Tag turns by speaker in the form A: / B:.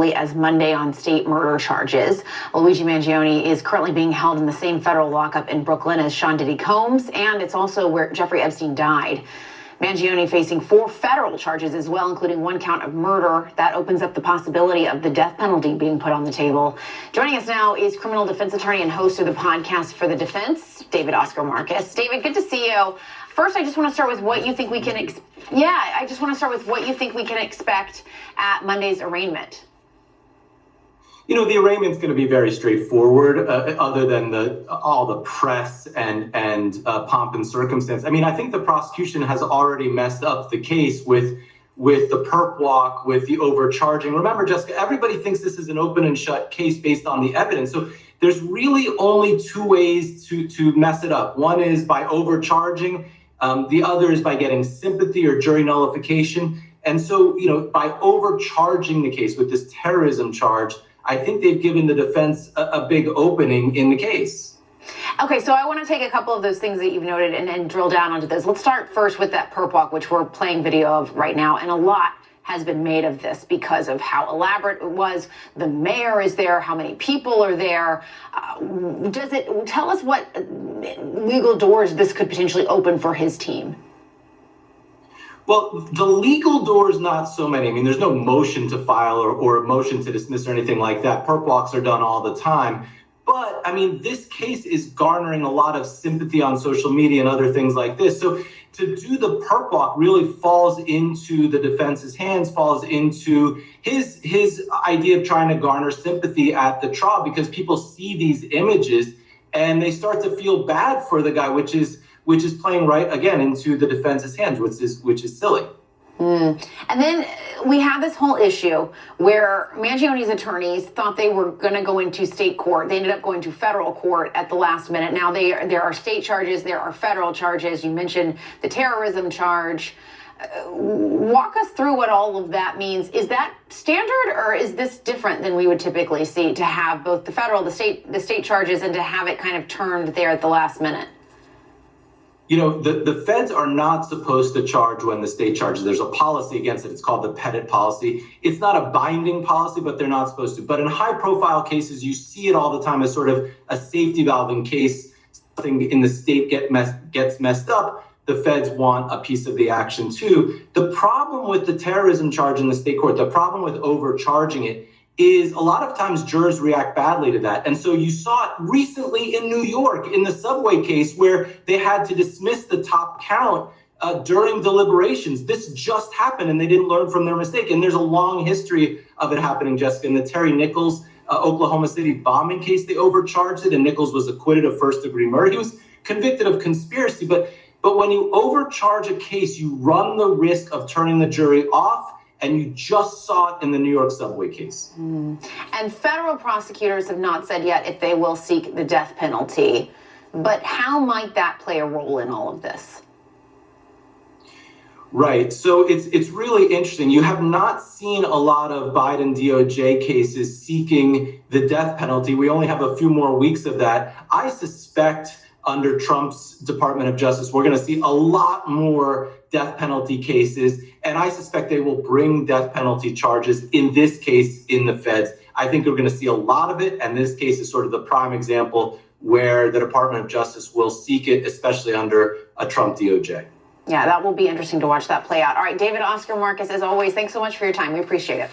A: early as Monday on state murder charges. Luigi Mangione is currently being held in the same federal lockup in Brooklyn as Sean Diddy Combs, and it's also where Jeffrey Epstein died. Mangione facing 4 federal charges as well, including 1 count of murder. That opens up the possibility of the death penalty being put on the table. Joining us now is criminal defense attorney and host of the podcast For the Defense, David Oscar Marcus. David, good to see you. First, I just want to start with what you think we can expect at Monday's arraignment.
B: You know, the arraignment's going to be very straightforward, other than all the press and pomp and circumstance. I mean, I think the prosecution has already messed up the case with the perp walk, with the overcharging. Remember, Jessica, everybody thinks this is an open and shut case based on the evidence. So there's really only 2 ways to mess it up. One is by overcharging. The other is by getting sympathy or jury nullification. And so, you know, by overcharging the case with this terrorism charge, I think they've given the defense a big opening in the case.
A: Okay, so I want to take a couple of those things that you've noted and drill down onto this. Let's start first with that perp walk, which we're playing video of right now. And a lot has been made of this because of how elaborate it was. The mayor is there. How many people are there? Does it tell us what legal doors this could potentially open for his team?
B: Well, the legal doors, not so many. I mean, there's no motion to file or a motion to dismiss or anything like that. Perp walks are done all the time. But, I mean, this case is garnering a lot of sympathy on social media and other things like this. So to do the perp walk really falls into the defense's hands, falls into his idea of trying to garner sympathy at the trial, because people see these images and they start to feel bad for the guy, which is playing right again into the defense's hands, which is silly.
A: And then we have this whole issue where Mangione's attorneys thought they were going to go into state court. They ended up going to federal court at the last minute. Now there are state charges, there are federal charges. You mentioned the terrorism charge. Walk us through what all of that means. Is that standard, or is this different than we would typically see, to have both the federal, the state charges, and to have it kind of turned there at the last minute?
B: You know, the feds are not supposed to charge when the state charges. There's a policy against it. It's called the Pettit policy. It's not a binding policy, but they're not supposed to. But in high profile cases, you see it all the time as sort of a safety valve in case something in the state gets messed up. The feds want a piece of the action too. The problem with the terrorism charge in the state court, the problem with overcharging it, is a lot of times jurors react badly to that. And so you saw it recently in New York in the subway case where they had to dismiss the top count during deliberations. This just happened and they didn't learn from their mistake. And there's a long history of it happening, Jessica. In the Terry Nichols, Oklahoma City bombing case, they overcharged it and Nichols was acquitted of first-degree murder. He was convicted of conspiracy. But when you overcharge a case, you run the risk of turning the jury off. And you just saw it in the New York subway case.
A: And federal prosecutors have not said yet if they will seek the death penalty. But how might that play a role in all of this?
B: Right. So it's really interesting. You have not seen a lot of Biden DOJ cases seeking the death penalty. We only have a few more weeks of that. I suspect under Trump's Department of Justice, we're going to see a lot more death penalty cases. And I suspect they will bring death penalty charges in this case in the feds. I think we're going to see a lot of it. And this case is sort of the prime example where the Department of Justice will seek it, especially under a Trump DOJ.
A: Yeah, that will be interesting to watch that play out. All right, David Oscar Marcus, as always, thanks so much for your time. We appreciate it.